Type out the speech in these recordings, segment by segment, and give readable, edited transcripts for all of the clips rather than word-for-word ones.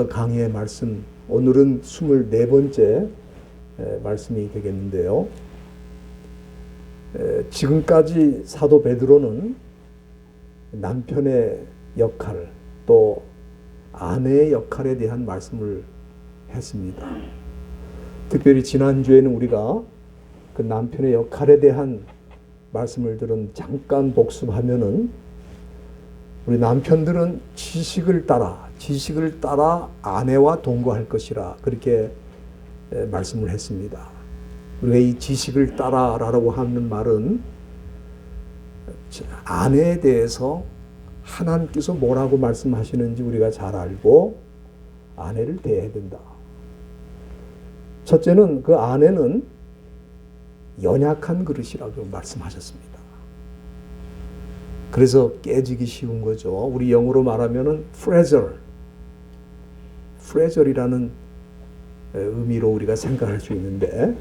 강의의 말씀, 오늘은 24번째 말씀이 되겠는데요. 지금까지 사도 베드로는 남편의 역할, 또 아내의 역할에 대한 말씀을 했습니다. 특별히 지난주에는 우리가 그 남편의 역할에 대한 말씀을 들은 잠깐 복습하면은 우리 남편들은 지식을 따라 아내와 동거할 것이라 그렇게 말씀을 했습니다. 우리가 이 지식을 따라라고 하는 말은 아내에 대해서 하나님께서 뭐라고 말씀하시는지 우리가 잘 알고 아내를 대해야 된다. 첫째는 그 아내는 연약한 그릇이라고 말씀하셨습니다. 그래서 깨지기 쉬운 거죠. 우리 영어로 말하면은 fragile이라는 의미로 우리가 생각할 수 있는데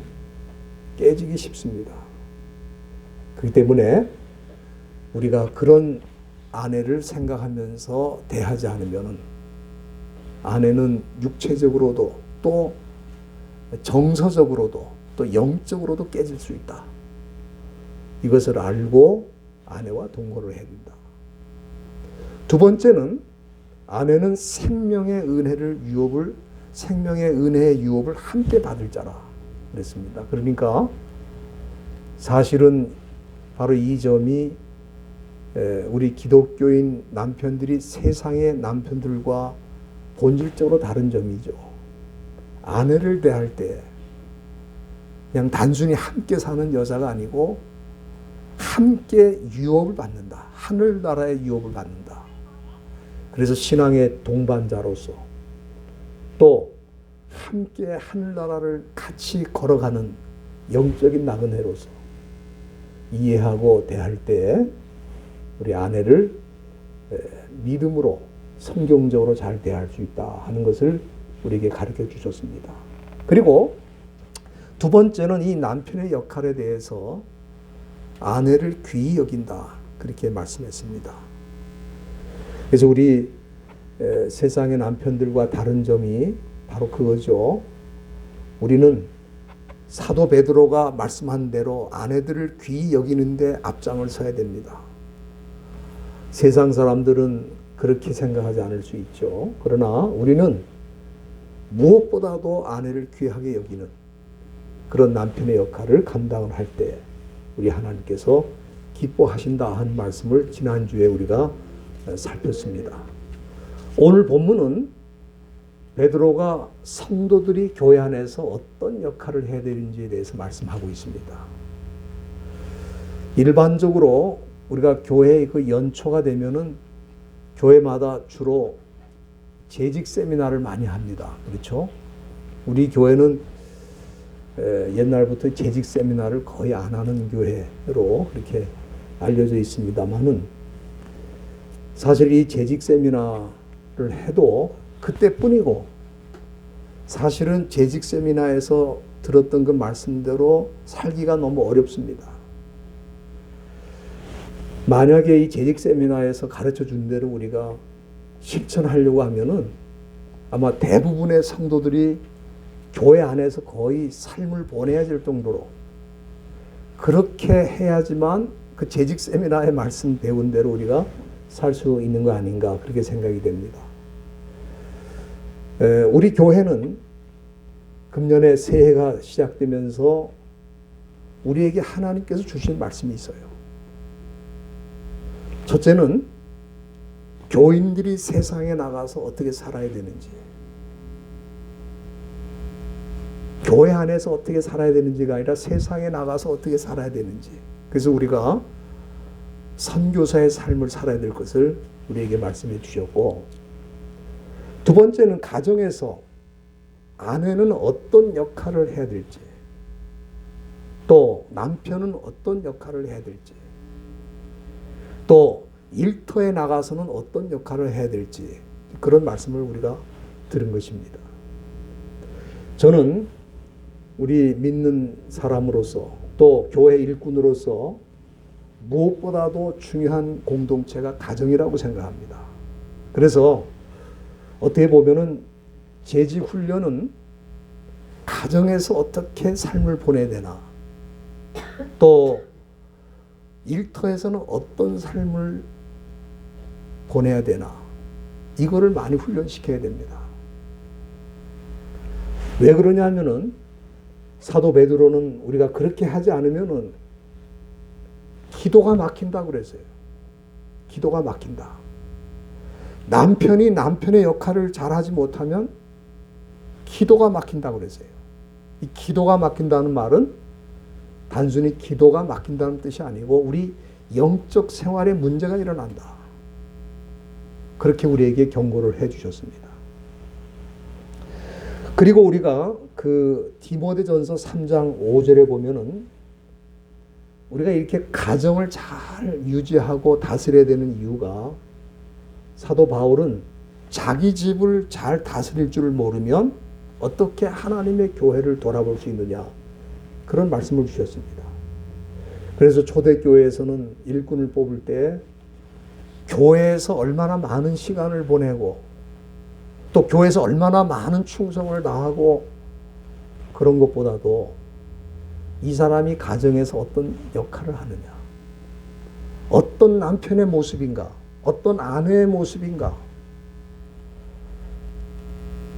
깨지기 쉽습니다. 그렇기 때문에 우리가 그런 아내를 생각하면서 대하지 않으면은 아내는 육체적으로도 또 정서적으로도 또 영적으로도 깨질 수 있다. 이것을 알고 아내와 동거를 해야 된다. 두 번째는 아내는 생명의 은혜의 유업을 함께 받을 자라 그랬습니다. 그러니까 사실은 바로 이 점이 우리 기독교인 남편들이 세상의 남편들과 본질적으로 다른 점이죠. 아내를 대할 때 그냥 단순히 함께 사는 여자가 아니고 함께 유업을 받는다. 하늘나라의 유업을 받는다. 그래서 신앙의 동반자로서 또 함께 하늘나라를 같이 걸어가는 영적인 나그네로서 이해하고 대할 때 우리 아내를 믿음으로 성경적으로 잘 대할 수 있다 하는 것을 우리에게 가르쳐 주셨습니다. 그리고 두 번째는 이 남편의 역할에 대해서 아내를 귀히 여긴다 그렇게 말씀했습니다. 그래서 우리 세상의 남편들과 다른 점이 바로 그거죠. 우리는 사도 베드로가 말씀한 대로 아내들을 귀히 여기는데 앞장을 서야 됩니다. 세상 사람들은 그렇게 생각하지 않을 수 있죠. 그러나 우리는 무엇보다도 아내를 귀하게 여기는 그런 남편의 역할을 감당을 할 때 우리 하나님께서 기뻐하신다 하는 말씀을 지난주에 우리가 살폈습니다. 오늘 본문은 베드로가 성도들이 교회 안에서 어떤 역할을 해야 되는지에 대해서 말씀하고 있습니다. 일반적으로 우리가 교회의 그 연초가 되면은 교회마다 주로 재직 세미나를 많이 합니다. 그렇죠? 우리 교회는 옛날부터 재직 세미나를 거의 안 하는 교회로 그렇게 알려져 있습니다만은 사실 이 재직 세미나를 해도 그때뿐이고 사실은 재직 세미나에서 들었던 그 말씀대로 살기가 너무 어렵습니다. 만약에 이 재직 세미나에서 가르쳐 준 대로 우리가 실천하려고 하면은 아마 대부분의 성도들이 교회 안에서 거의 삶을 보내야 될 정도로 그렇게 해야지만 그 재직 세미나의 말씀 배운 대로 우리가 살 수 있는 거 아닌가 그렇게 생각이 됩니다. 우리 교회는 금년에 새해가 시작되면서 우리에게 하나님께서 주신 말씀이 있어요. 첫째는 교인들이 세상에 나가서 어떻게 살아야 되는지, 교회 안에서 어떻게 살아야 되는지가 아니라 세상에 나가서 어떻게 살아야 되는지. 그래서 우리가 선교사의 삶을 살아야 될 것을 우리에게 말씀해 주셨고, 두 번째는 가정에서 아내는 어떤 역할을 해야 될지, 또 남편은 어떤 역할을 해야 될지, 또 일터에 나가서는 어떤 역할을 해야 될지 그런 말씀을 우리가 들은 것입니다. 저는 우리 믿는 사람으로서 또 교회 일꾼으로서 무엇보다도 중요한 공동체가 가정이라고 생각합니다. 그래서 어떻게 보면은 재직 훈련은 가정에서 어떻게 삶을 보내야 되나, 또 일터에서는 어떤 삶을 보내야 되나, 이거를 많이 훈련시켜야 됩니다. 왜 그러냐면은 사도 베드로는 우리가 그렇게 하지 않으면은 기도가 막힌다고 그랬어요. 기도가 막힌다. 남편이 남편의 역할을 잘하지 못하면 기도가 막힌다고 그랬어요. 이 기도가 막힌다는 말은 단순히 기도가 막힌다는 뜻이 아니고 우리 영적 생활에 문제가 일어난다. 그렇게 우리에게 경고를 해 주셨습니다. 그리고 우리가 그 디모데전서 3장 5절에 보면은 우리가 이렇게 가정을 잘 유지하고 다스려야 되는 이유가, 사도 바울은 자기 집을 잘 다스릴 줄 모르면 어떻게 하나님의 교회를 돌아볼 수 있느냐, 그런 말씀을 주셨습니다. 그래서 초대교회에서는 일꾼을 뽑을 때 교회에서 얼마나 많은 시간을 보내고 또 교회에서 얼마나 많은 충성을 다하고 그런 것보다도 이 사람이 가정에서 어떤 역할을 하느냐, 어떤 남편의 모습인가, 어떤 아내의 모습인가,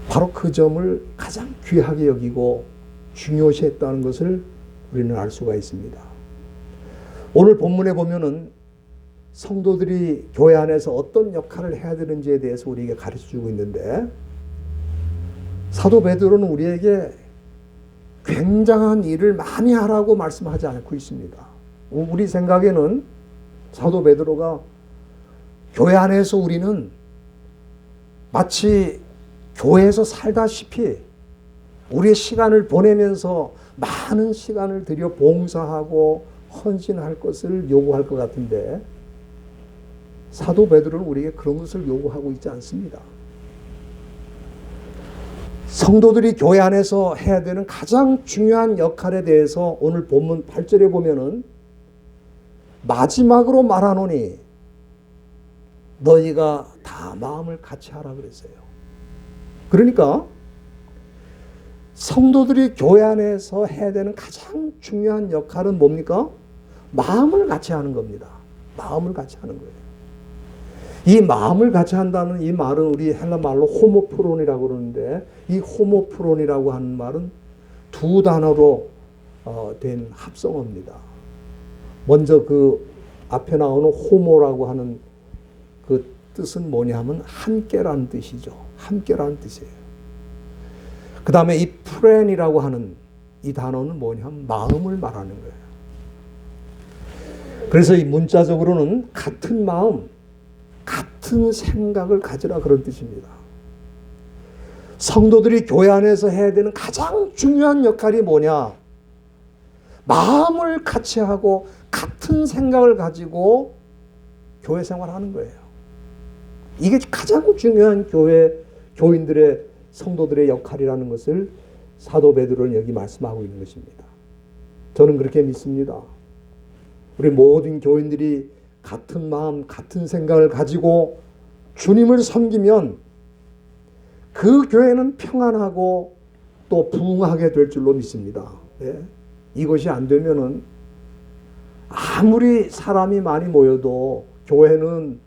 바로 그 점을 가장 귀하게 여기고 중요시했다는 것을 우리는 알 수가 있습니다. 오늘 본문에 보면은 성도들이 교회 안에서 어떤 역할을 해야 되는지에 대해서 우리에게 가르쳐주고 있는데, 사도 베드로는 우리에게 굉장한 일을 많이 하라고 말씀하지 않고 있습니다. 우리 생각에는 사도 베드로가 교회 안에서 우리는 마치 교회에서 살다시피 우리의 시간을 보내면서 많은 시간을 들여 봉사하고 헌신할 것을 요구할 것 같은데, 사도 베드로는 우리에게 그런 것을 요구하고 있지 않습니다. 성도들이 교회 안에서 해야 되는 가장 중요한 역할에 대해서 오늘 본문 8절에 보면은 마지막으로 말하노니 너희가 다 마음을 같이 하라 그랬어요. 그러니까 성도들이 교회 안에서 해야 되는 가장 중요한 역할은 뭡니까? 마음을 같이 하는 겁니다. 마음을 같이 하는 거예요. 이 마음을 같이 한다는 이 말은 우리 헬라 말로 호모프론이라고 그러는데, 이 호모프론이라고 하는 말은 두 단어로 된 합성어입니다. 먼저 그 앞에 나오는 호모라고 하는 그 뜻은 뭐냐면 함께라는 뜻이죠. 함께라는 뜻이에요. 그 다음에 이 프렌이라고 하는 이 단어는 뭐냐면 마음을 말하는 거예요. 그래서 이 문자적으로는 같은 마음, 같은 생각을 가지라 그런 뜻입니다. 성도들이 교회 안에서 해야 되는 가장 중요한 역할이 뭐냐? 마음을 같이 하고 같은 생각을 가지고 교회 생활하는 거예요. 이게 가장 중요한 교인들의, 성도들의 역할이라는 것을 사도 베드로는 여기 말씀하고 있는 것입니다. 저는 그렇게 믿습니다. 우리 모든 교인들이 같은 마음, 같은 생각을 가지고 주님을 섬기면 그 교회는 평안하고 또 부흥하게 될 줄로 믿습니다. 예? 이것이 안 되면은 아무리 사람이 많이 모여도 교회는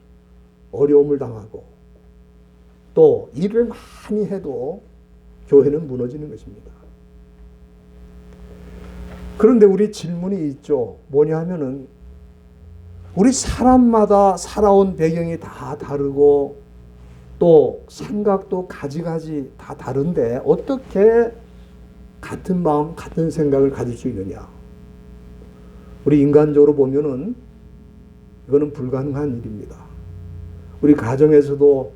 어려움을 당하고 또 일을 많이 해도 교회는 무너지는 것입니다. 그런데 우리 질문이 있죠. 뭐냐 하면은 우리 사람마다 살아온 배경이 다 다르고 또 생각도 가지가지 다 다른데 어떻게 같은 마음, 같은 생각을 가질 수 있느냐? 우리 인간적으로 보면은 이거는 불가능한 일입니다. 우리 가정에서도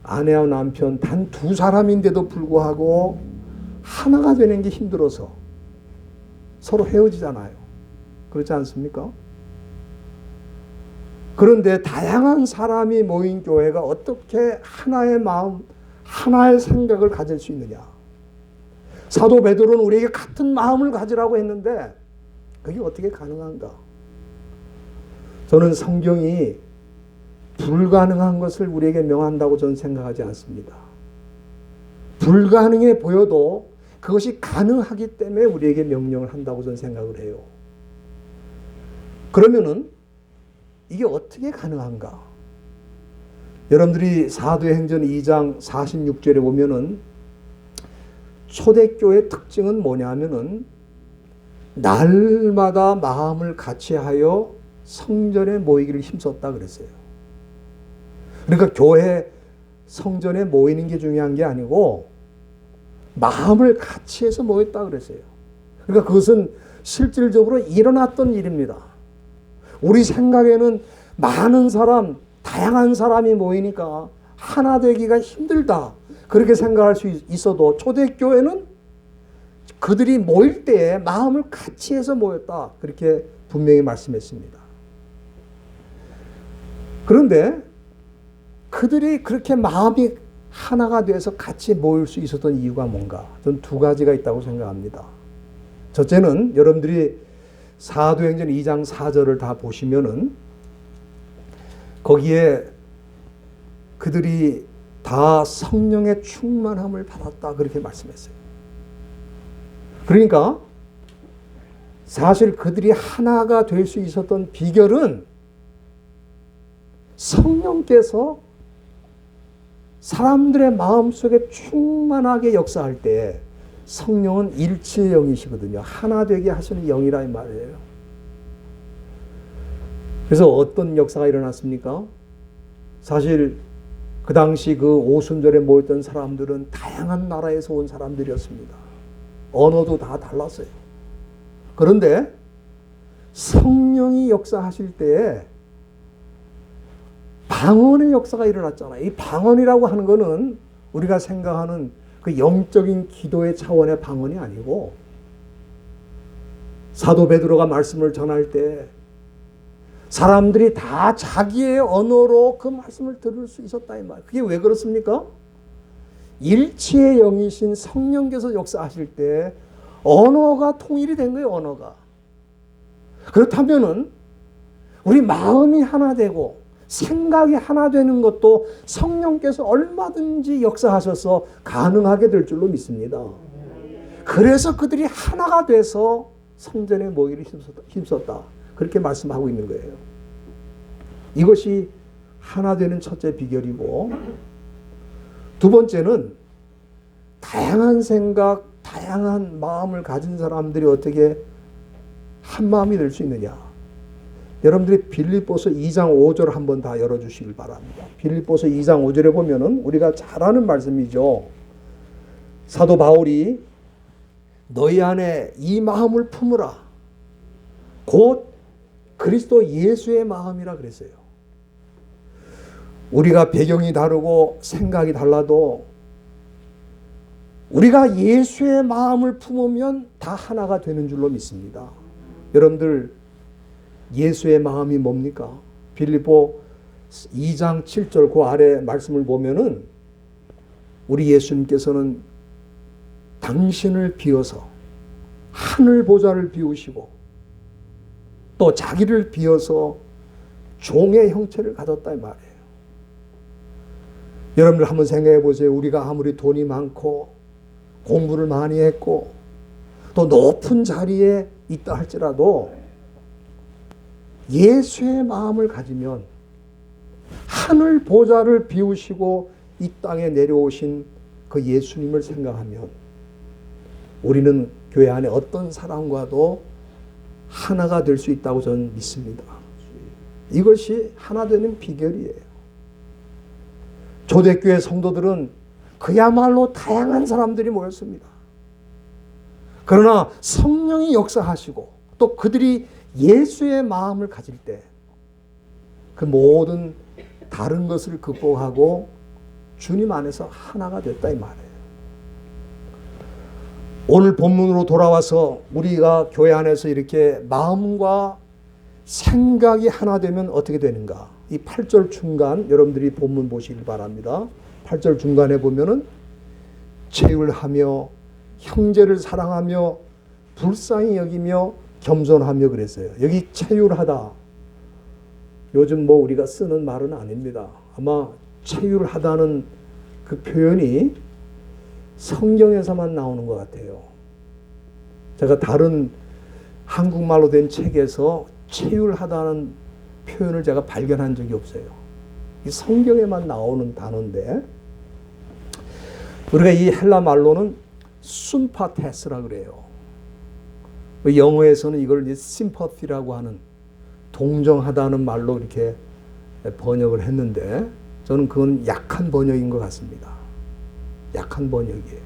아내와 남편 단 두 사람인데도 불구하고 하나가 되는 게 힘들어서 서로 헤어지잖아요. 그렇지 않습니까? 그런데 다양한 사람이 모인 교회가 어떻게 하나의 마음, 하나의 생각을 가질 수 있느냐? 사도 베드로는 우리에게 같은 마음을 가지라고 했는데 그게 어떻게 가능한가? 저는 성경이 불가능한 것을 우리에게 명한다고 저는 생각하지 않습니다. 불가능해 보여도 그것이 가능하기 때문에 우리에게 명령을 한다고 저는 생각을 해요. 그러면은 이게 어떻게 가능한가? 여러분들이 사도행전 2장 46절에 보면은 초대교회의 특징은 뭐냐면은 날마다 마음을 같이하여 성전에 모이기를 힘썼다 그랬어요. 그러니까 교회 성전에 모이는 게 중요한 게 아니고 마음을 같이 해서 모였다 그랬어요. 그러니까 그것은 실질적으로 일어났던 일입니다. 우리 생각에는 많은 사람, 다양한 사람이 모이니까 하나 되기가 힘들다. 그렇게 생각할 수 있어도 초대교회는 그들이 모일 때에 마음을 같이 해서 모였다. 그렇게 분명히 말씀했습니다. 그런데 그들이 그렇게 마음이 하나가 돼서 같이 모일 수 있었던 이유가 뭔가? 저는 두 가지가 있다고 생각합니다. 첫째는 여러분들이 사도행전 2장 4절을 다 보시면은 거기에 그들이 다 성령의 충만함을 받았다 그렇게 말씀했어요. 그러니까 사실 그들이 하나가 될 수 있었던 비결은 성령께서 사람들의 마음속에 충만하게 역사할 때 성령은 일치의 영이시거든요. 하나 되게 하시는 영이라 이 말이에요. 그래서 어떤 역사가 일어났습니까? 사실 그 당시 그 오순절에 모였던 사람들은 다양한 나라에서 온 사람들이었습니다. 언어도 다 달랐어요. 그런데 성령이 역사하실 때에 방언의 역사가 일어났잖아요. 이 방언이라고 하는 것은 우리가 생각하는 그 영적인 기도의 차원의 방언이 아니고 사도 베드로가 말씀을 전할 때 사람들이 다 자기의 언어로 그 말씀을 들을 수 있었다 이 말. 그게 왜 그렇습니까? 일치의 영이신 성령께서 역사하실 때 언어가 통일이 된 거예요. 언어가. 그렇다면은 우리 마음이 하나 되고 생각이 하나 되는 것도 성령께서 얼마든지 역사하셔서 가능하게 될 줄로 믿습니다. 그래서 그들이 하나가 돼서 성전에 모이기를 힘썼다. 그렇게 말씀하고 있는 거예요. 이것이 하나 되는 첫째 비결이고, 두 번째는 다양한 생각, 다양한 마음을 가진 사람들이 어떻게 한 마음이 될 수 있느냐. 여러분들이 빌립보서 2장 5절 한번 다 열어주시길 바랍니다. 빌립보서 2장 5절에 보면은 우리가 잘 아는 말씀이죠. 사도 바울이 너희 안에 이 마음을 품으라. 곧 그리스도 예수의 마음이라 그랬어요. 우리가 배경이 다르고 생각이 달라도 우리가 예수의 마음을 품으면 다 하나가 되는 줄로 믿습니다. 여러분들 예수의 마음이 뭡니까? 빌립보 2장 7절 그 아래 말씀을 보면은 우리 예수님께서는 당신을 비워서 하늘 보좌를 비우시고 또 자기를 비워서 종의 형체를 가졌다 이 말이에요. 여러분들 한번 생각해 보세요. 우리가 아무리 돈이 많고 공부를 많이 했고 또 높은 자리에 있다 할지라도 예수의 마음을 가지면 하늘 보좌를 비우시고 이 땅에 내려오신 그 예수님을 생각하면 우리는 교회 안에 어떤 사람과도 하나가 될 수 있다고 저는 믿습니다. 이것이 하나 되는 비결이에요. 초대교회 성도들은 그야말로 다양한 사람들이 모였습니다. 그러나 성령이 역사하시고 또 그들이 예수의 마음을 가질 때 그 모든 다른 것을 극복하고 주님 안에서 하나가 됐다 이 말이에요. 오늘 본문으로 돌아와서 우리가 교회 안에서 이렇게 마음과 생각이 하나 되면 어떻게 되는가? 이 8절 중간 여러분들이 본문 보시길 바랍니다. 8절 중간에 보면은 제율하며 형제를 사랑하며 불쌍히 여기며 겸손하며 그랬어요. 여기 체휼하다. 요즘 뭐 우리가 쓰는 말은 아닙니다. 아마 체휼하다는 그 표현이 성경에서만 나오는 것 같아요. 제가 다른 한국말로 된 책에서 체휼하다는 표현을 제가 발견한 적이 없어요. 이 성경에만 나오는 단어인데, 우리가 이 헬라 말로는 순파테스라 그래요. 영어에서는 이걸 심퍼티라고 하는, 동정하다는 말로 이렇게 번역을 했는데, 저는 그건 약한 번역인 것 같습니다. 약한 번역이에요.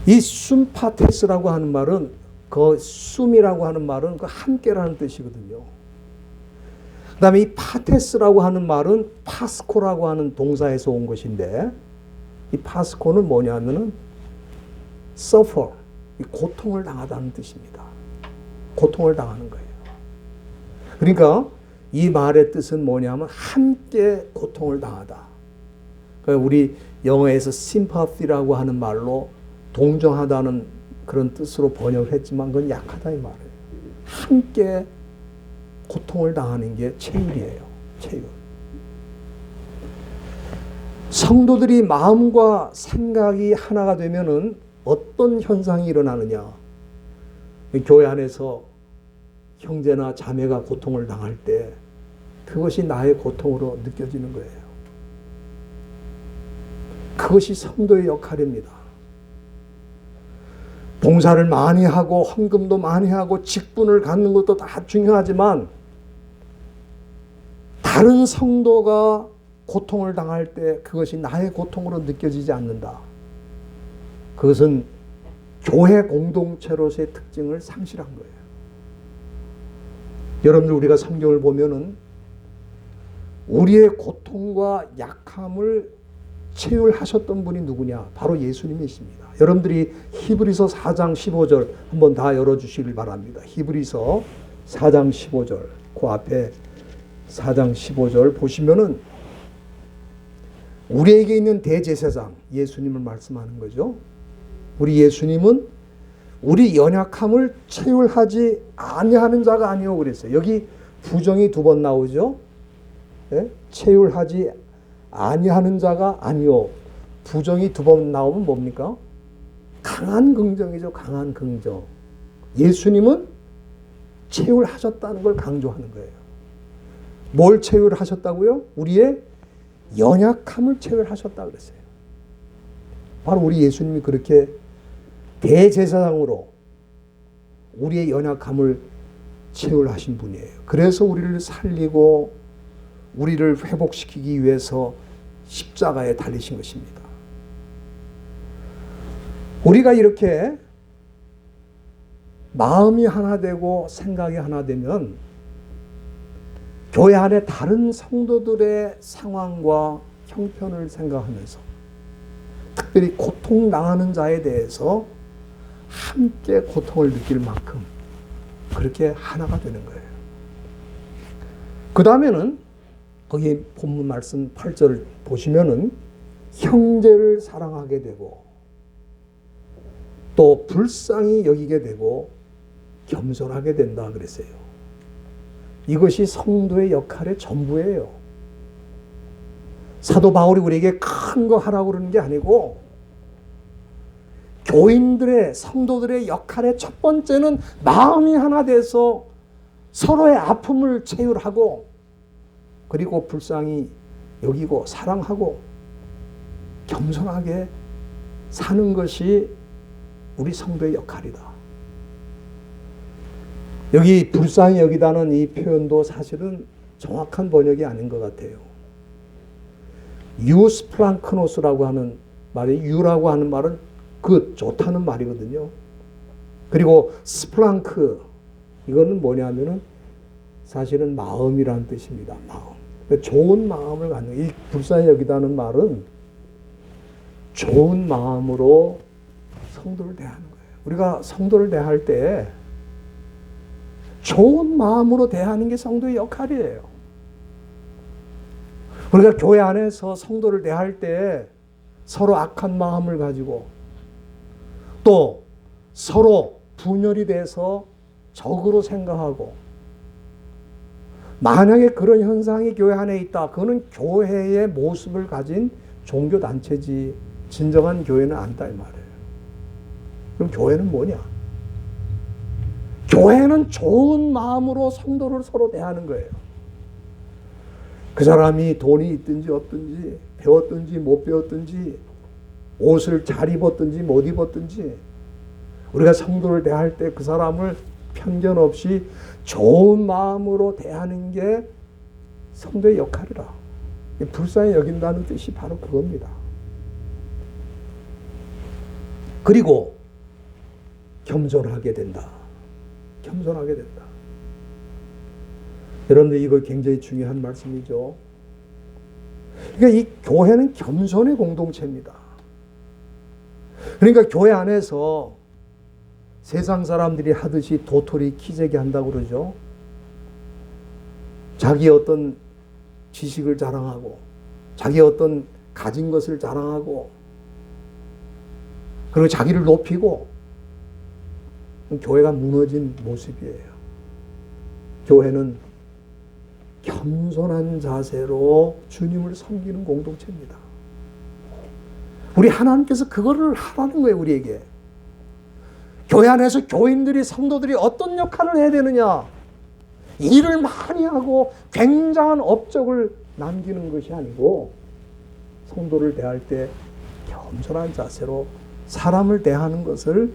이 순파테스라고 하는 말은, 그 숨이라고 하는 말은 그 함께라는 뜻이거든요. 그 다음에 이 파테스라고 하는 말은 파스코라고 하는 동사에서 온 것인데, 이 파스코는 뭐냐면은 suffer, 고통을 당하다는 뜻입니다. 고통을 당하는 거예요. 그러니까 이 말의 뜻은 뭐냐면 함께 고통을 당하다. 그러니까 우리 영어에서 sympathy라고 하는 말로 동정하다는 그런 뜻으로 번역을 했지만 그건 약하다 이 말이에요. 함께 고통을 당하는 게 체휼이에요. 체휼. 성도들이 마음과 생각이 하나가 되면은 어떤 현상이 일어나느냐. 교회 안에서 형제나 자매가 고통을 당할 때 그것이 나의 고통으로 느껴지는 거예요. 그것이 성도의 역할입니다. 봉사를 많이 하고 헌금도 많이 하고 직분을 갖는 것도 다 중요하지만 다른 성도가 고통을 당할 때 그것이 나의 고통으로 느껴지지 않는다. 그것은 교회 공동체로서의 특징을 상실한 거예요. 여러분들 우리가 성경을 보면은 우리의 고통과 약함을 체휼하셨던 분이 누구냐? 바로 예수님이십니다. 여러분들이 히브리서 4장 15절 한번 다 열어주시길 바랍니다. 히브리서 4장 15절 그 앞에 4장 15절 보시면은 우리에게 있는 대제사장 예수님을 말씀하는 거죠. 우리 예수님은 우리 연약함을 체휼하지 아니하는 자가 아니오 그랬어요. 여기 부정이 두 번 나오죠. 네? 체휼하지 아니하는 자가 아니오. 부정이 두 번 나오면 뭡니까? 강한 긍정이죠. 강한 긍정. 예수님은 체휼하셨다는 걸 강조하는 거예요. 뭘 체휼하셨다고요? 우리의 연약함을 체휼하셨다 그랬어요. 바로 우리 예수님이 그렇게 대제사장으로 우리의 연약함을 체휼하신 분이에요. 그래서 우리를 살리고 우리를 회복시키기 위해서 십자가에 달리신 것입니다. 우리가 이렇게 마음이 하나 되고 생각이 하나 되면 교회 안에 다른 성도들의 상황과 형편을 생각하면서 특별히 고통당하는 자에 대해서 함께 고통을 느낄 만큼 그렇게 하나가 되는 거예요. 그 다음에는 거기 본문 말씀 8절을 보시면은 형제를 사랑하게 되고 또 불쌍히 여기게 되고 겸손하게 된다 그랬어요. 이것이 성도의 역할의 전부예요. 사도 바울이 우리에게 큰 거 하라고 그러는 게 아니고 교인들의 성도들의 역할의 첫 번째는 마음이 하나 돼서 서로의 아픔을 체휼하고 그리고 불쌍히 여기고 사랑하고 겸손하게 사는 것이 우리 성도의 역할이다. 여기 불쌍히 여기다는 이 표현도 사실은 정확한 번역이 아닌 것 같아요. 유스플랑크노스라고 하는 말이 유라고 하는 말은 그 좋다는 말이거든요. 그리고 스플랑크 이거는 뭐냐면은 사실은 마음이라는 뜻입니다. 마음. 좋은 마음을 갖는 이 불쌍히 여기다는 말은 좋은 마음으로 성도를 대하는 거예요. 우리가 성도를 대할 때 좋은 마음으로 대하는 게 성도의 역할이에요. 우리가 교회 안에서 성도를 대할 때 서로 악한 마음을 가지고 또 서로 분열이 돼서 적으로 생각하고 만약에 그런 현상이 교회 안에 있다. 그거는 교회의 모습을 가진 종교단체지 진정한 교회는 아니다 이 말이에요. 그럼 교회는 뭐냐? 교회는 좋은 마음으로 성도를 서로 대하는 거예요. 그 사람이 돈이 있든지 없든지 배웠든지 못 배웠든지 옷을 잘 입었든지 못 입었든지 우리가 성도를 대할 때 그 사람을 편견 없이 좋은 마음으로 대하는 게 성도의 역할이라. 불쌍히 여긴다는 뜻이 바로 그겁니다. 그리고 겸손하게 된다. 겸손하게 된다. 여러분들 이거 굉장히 중요한 말씀이죠. 그러니까 이 교회는 겸손의 공동체입니다. 그러니까 교회 안에서 세상 사람들이 하듯이 도토리 키재기 한다고 그러죠. 자기 어떤 지식을 자랑하고 자기 어떤 가진 것을 자랑하고 그리고 자기를 높이고 교회가 무너진 모습이에요. 교회는 겸손한 자세로 주님을 섬기는 공동체입니다. 우리 하나님께서 그거를 하라는 거예요, 우리에게. 교회 안에서 교인들이, 성도들이 어떤 역할을 해야 되느냐? 일을 많이 하고 굉장한 업적을 남기는 것이 아니고 성도를 대할 때 겸손한 자세로 사람을 대하는 것을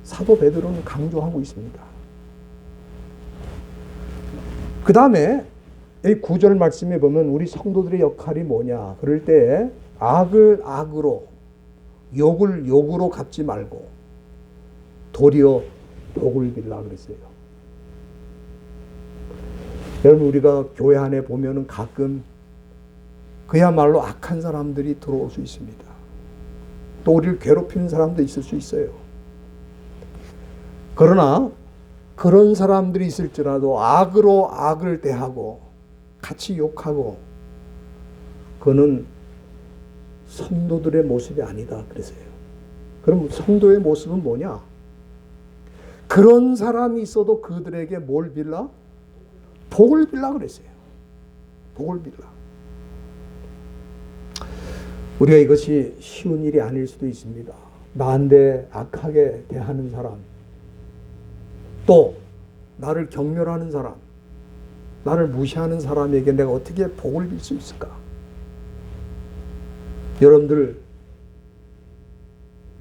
사도 베드로는 강조하고 있습니다. 그 다음에 이 9절 말씀에 보면 우리 성도들의 역할이 뭐냐? 그럴 때 악을 악으로, 욕을 욕으로 갚지 말고 도리어 복을 빌라 그랬어요. 여러분 우리가 교회 안에 보면은 가끔 그야말로 악한 사람들이 들어올 수 있습니다. 또 우리를 괴롭히는 사람도 있을 수 있어요. 그러나 그런 사람들이 있을지라도 악으로 악을 대하고 같이 욕하고 그는 성도들의 모습이 아니다 그랬어요. 그럼 성도의 모습은 뭐냐? 그런 사람이 있어도 그들에게 뭘 빌라? 복을 빌라 그랬어요. 복을 빌라. 우리가 이것이 쉬운 일이 아닐 수도 있습니다. 나한테 악하게 대하는 사람, 또 나를 경멸하는 사람, 나를 무시하는 사람에게 내가 어떻게 복을 빌 수 있을까? 여러분들,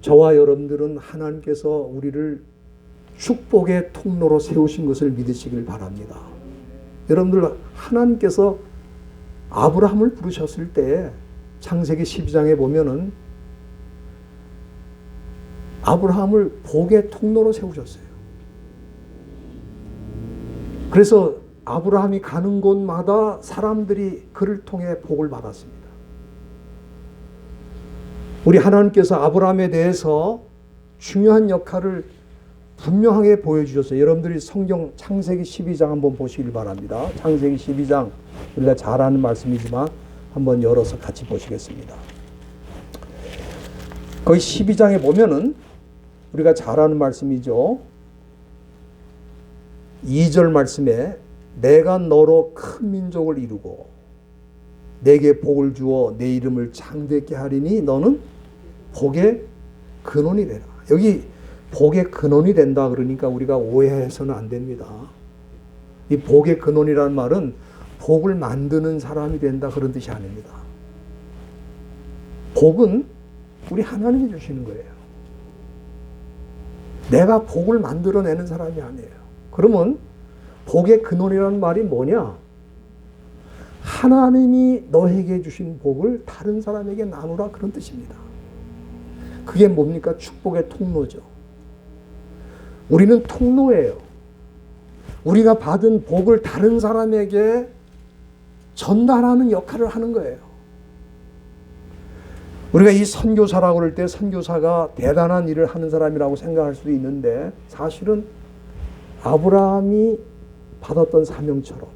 저와 여러분들은 하나님께서 우리를 축복의 통로로 세우신 것을 믿으시길 바랍니다. 여러분들, 하나님께서 아브라함을 부르셨을 때 창세기 12장에 보면은 아브라함을 복의 통로로 세우셨어요. 그래서 아브라함이 가는 곳마다 사람들이 그를 통해 복을 받았습니다. 우리 하나님께서 아브라함에 대해서 중요한 역할을 분명하게 보여주셨어요. 여러분들이 성경 창세기 12장 한번 보시길 바랍니다. 창세기 12장 우리가 잘 아는 말씀이지만 한번 열어서 같이 보시겠습니다. 거기 12장에 보면은 우리가 잘 아는 말씀이죠. 2절 말씀에 내가 너로 큰 민족을 이루고 내게 복을 주어 내 이름을 창대케 하리니 너는 복의 근원이 되라. 여기 복의 근원이 된다 그러니까 우리가 오해해서는 안 됩니다. 이 복의 근원이라는 말은 복을 만드는 사람이 된다 그런 뜻이 아닙니다. 복은 우리 하나님이 주시는 거예요. 내가 복을 만들어내는 사람이 아니에요. 그러면 복의 근원이라는 말이 뭐냐? 하나님이 너에게 주신 복을 다른 사람에게 나누라 그런 뜻입니다. 그게 뭡니까? 축복의 통로죠. 우리는 통로예요. 우리가 받은 복을 다른 사람에게 전달하는 역할을 하는 거예요. 우리가 이 선교사라고 그럴 때 선교사가 대단한 일을 하는 사람이라고 생각할 수도 있는데 사실은 아브라함이 받았던 사명처럼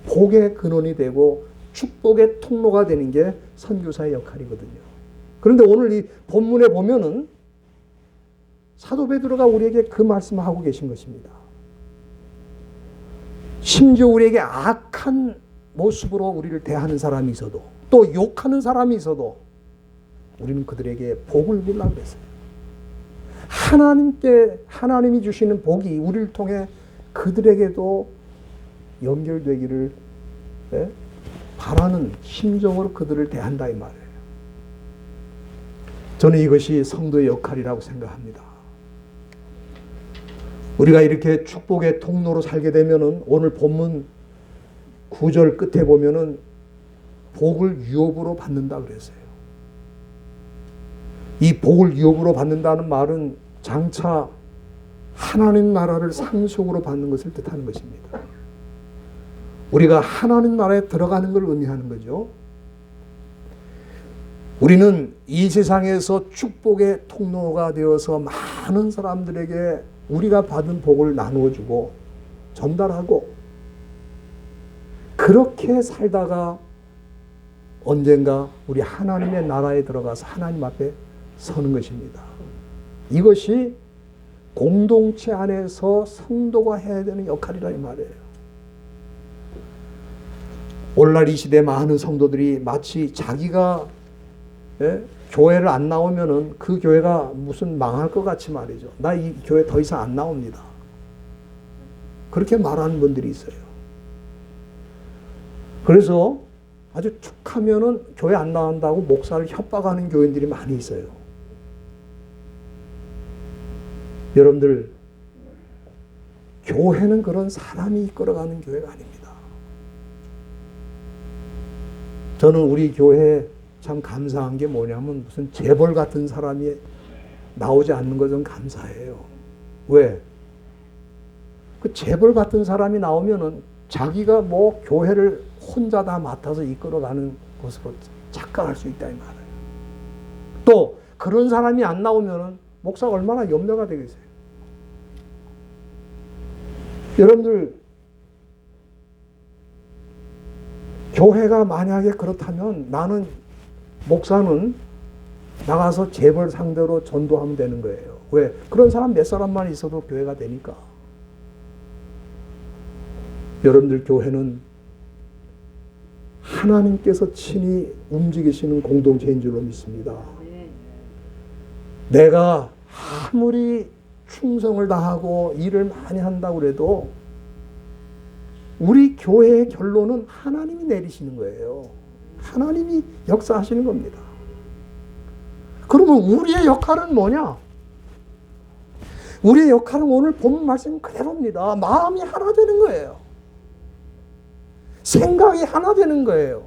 복의 근원이 되고 축복의 통로가 되는 게 선교사의 역할이거든요. 그런데 오늘 이 본문에 보면은 사도 베드로가 우리에게 그 말씀을 하고 계신 것입니다. 심지어 우리에게 악한 모습으로 우리를 대하는 사람이 있어도 또 욕하는 사람이 있어도 우리는 그들에게 복을 빌라 그랬어요. 하나님이 주시는 복이 우리를 통해 그들에게도 연결되기를 바라는 심정으로 그들을 대한다 이 말이에요. 저는 이것이 성도의 역할이라고 생각합니다. 우리가 이렇게 축복의 통로로 살게 되면은 오늘 본문 9절 끝에 보면은 복을 유업으로 받는다 그랬어요. 이 복을 유업으로 받는다는 말은 장차 하나님 나라를 상속으로 받는 것을 뜻하는 것입니다. 우리가 하나님 나라에 들어가는 걸 의미하는 거죠. 우리는 이 세상에서 축복의 통로가 되어서 많은 사람들에게 우리가 받은 복을 나누어주고 전달하고 그렇게 살다가 언젠가 우리 하나님의 나라에 들어가서 하나님 앞에 서는 것입니다. 이것이 공동체 안에서 성도가 해야 되는 역할이라 이 말이에요. 오늘날 이 시대 많은 성도들이 마치 자기가 교회를 안 나오면은 그 교회가 무슨 망할 것 같이 말이죠. 나 이 교회 더 이상 안 나옵니다. 그렇게 말하는 분들이 있어요. 그래서 아주 툭하면은 교회 안 나온다고 목사를 협박하는 교인들이 많이 있어요. 여러분들, 교회는 그런 사람이 이끌어가는 교회가 아닙니다. 저는 우리 교회에 참 감사한 게 뭐냐면 무슨 재벌 같은 사람이 나오지 않는 것 좀 감사해요. 왜? 그 재벌 같은 사람이 나오면은 자기가 뭐 교회를 혼자 다 맡아서 이끌어가는 것으로 착각할 수 있다 이 말이에요. 또 그런 사람이 안 나오면은 목사가 얼마나 염려가 되겠어요. 여러분들, 교회가 만약에 그렇다면 나는 목사는 나가서 재벌 상대로 전도하면 되는 거예요. 왜? 그런 사람 몇 사람만 있어도 교회가 되니까. 여러분들, 교회는 하나님께서 친히 움직이시는 공동체인 줄로 믿습니다. 내가 아무리 충성을 다하고 일을 많이 한다고 해도 우리 교회의 결론은 하나님이 내리시는 거예요. 하나님이 역사하시는 겁니다. 그러면 우리의 역할은 뭐냐? 우리의 역할은 오늘 본 말씀 그대로입니다. 마음이 하나 되는 거예요. 생각이 하나 되는 거예요.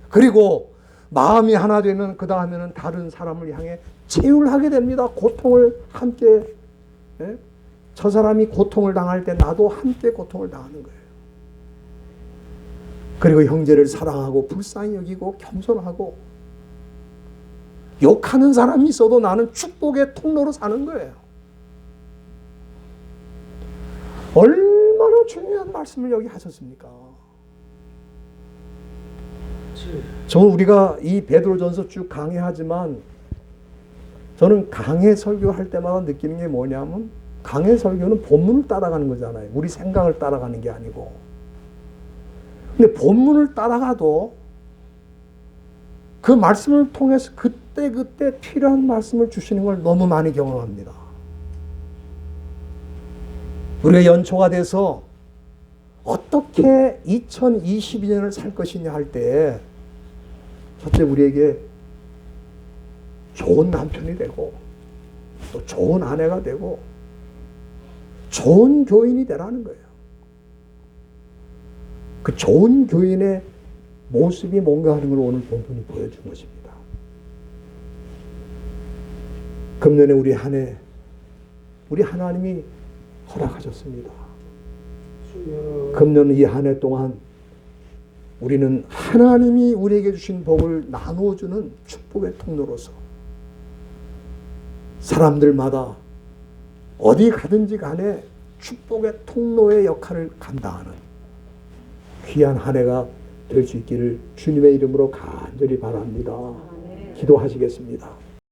그리고 마음이 하나 되면 그 다음에는 다른 사람을 향해 치유를 하게 됩니다. 고통을 함께, 저 사람이 고통을 당할 때 나도 함께 고통을 당하는 거예요. 그리고 형제를 사랑하고 불쌍히 여기고 겸손하고 욕하는 사람이 있어도 나는 축복의 통로로 사는 거예요. 얼마나 중요한 말씀을 여기 하셨습니까? 저는 우리가 이 베드로전서 쭉 강해하지만 저는 강해 설교할 때마다 느끼는 게 뭐냐면 강해 설교는 본문을 따라가는 거잖아요. 우리 생각을 따라가는 게 아니고. 근데 본문을 따라가도 그 말씀을 통해서 그때그때 필요한 말씀을 주시는 걸 너무 많이 경험합니다. 우리가 연초가 돼서 어떻게 2022년을 살 것이냐 할 때 첫째 우리에게 좋은 남편이 되고 또 좋은 아내가 되고 좋은 교인이 되라는 거예요. 그 좋은 교인의 모습이 뭔가 하는 걸 오늘 본문이 보여준 것입니다. 금년에 우리 한 해 우리 하나님이 허락하셨습니다. 금년 이 한 해 동안 우리는 하나님이 우리에게 주신 복을 나누어주는 축복의 통로로서 사람들마다 어디 가든지 간에 축복의 통로의 역할을 감당하는 귀한 한 해가 될 수 있기를 주님의 이름으로 간절히 바랍니다. 기도하시겠습니다.